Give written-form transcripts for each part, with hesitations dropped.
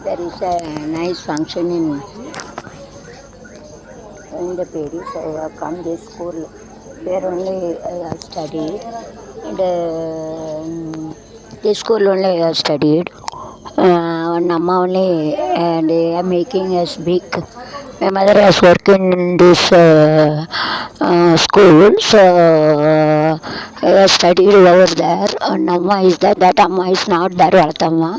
There is a nice function in the Paris. I have come this school where only I have studied. And this school only I have studied. One amma only, and they are making us big. My mother was working in this school, so I have studied over there. And amma is there. That amma is not there. வளர்த்தம்மா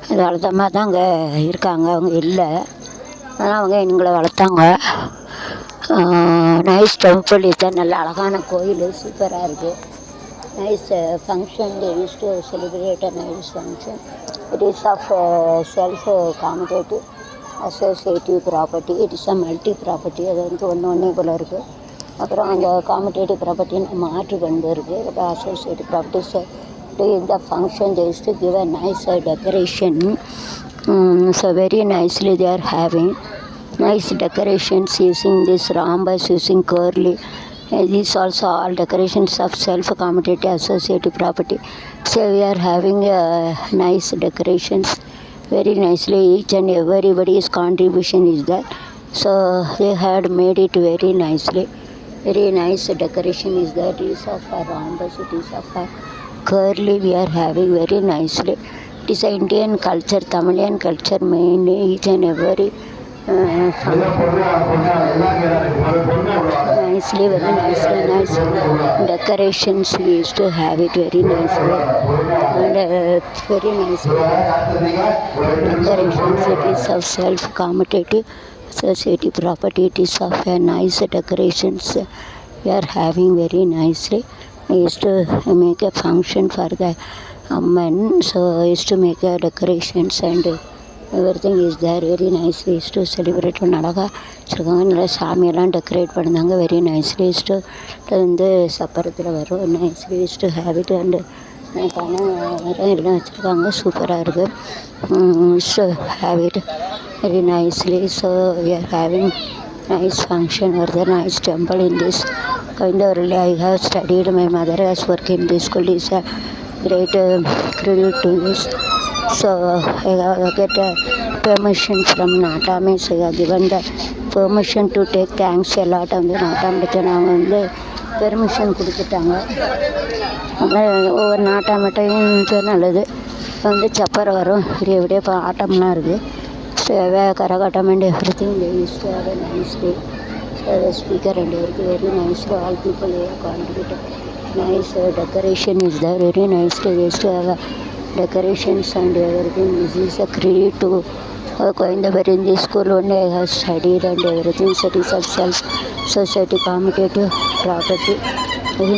அது வளர்த்தம்மா தான் அங்கே இருக்காங்க, அவங்க இல்லை. ஆனால் அவங்க எங்களை வளர்த்தாங்க. நைஸ் டெம்பிள் இது, நல்ல அழகான கோயில், சூப்பராக இருக்குது. Nice function, they used to celebrate a nice function. It is of self-commutative associative property. It is a multi-property. அது வந்து ஒன்று போல் இருக்குது. அப்புறம் அந்த காமிடேட்டிவ் ப்ராப்பர்ட்டின்னு மாற்று பண்பு இருக்குது. Associative properties in the function they used to give a nice decoration. So very nicely they are having nice decorations using this rhombus, using curly. These also all decorations of self-commutative associative property. So we are having nice decorations very nicely. Each and everybody's contribution is there. So they had made it very nicely. Very nice decoration is there. It is of a rhombus, it is of a curly. We are having very nicely. It is a Indian culture, Tamilian culture mainly. Each and every nicely, very nicely, nice decorations. We used to have it very nicely, and very nicely decorations. It is of self-commutative associative property. It is of a nice decorations. We are having very nicely. I used to make a function for the men, so I used to make a decorations and everything is there. Very nice. We used to celebrate அழகாக வச்சுருக்காங்க. நல்லா சாமியெல்லாம் decorate பண்ணாங்க. Very nicely use to வந்து சப்பரத்தில் வரும். Nicely use to have it. And பணம் எல்லாம் வச்சுருக்காங்க. சூப்பராக இருக்குது. Use to have it very nicely. So we are having nice function or the nice temple in this kind of really. I have studied. My mother has worked in this school. Is a great credit to this. So I have get a permission from NATAM. So I have given the permission to take thanks a lot of the NATAM. அவங்க வந்து permission கொடுத்துட்டாங்க. ஒவ்வொரு நாட்டாமட்டையும் நல்லது வந்து சப்பரை வரும். விடிய விடிய இப்போ ஆட்டம்லாம் இருக்குது. Karagatam and everything. They used to have a nice day. The speaker and everything very nice. All people they have contributed. Nice decoration is there. Very nice. They used to have decorations and everything. This is a credit to Coimbatore. In this school only I have studied and everything. So it is of self society commutative property. Very nice.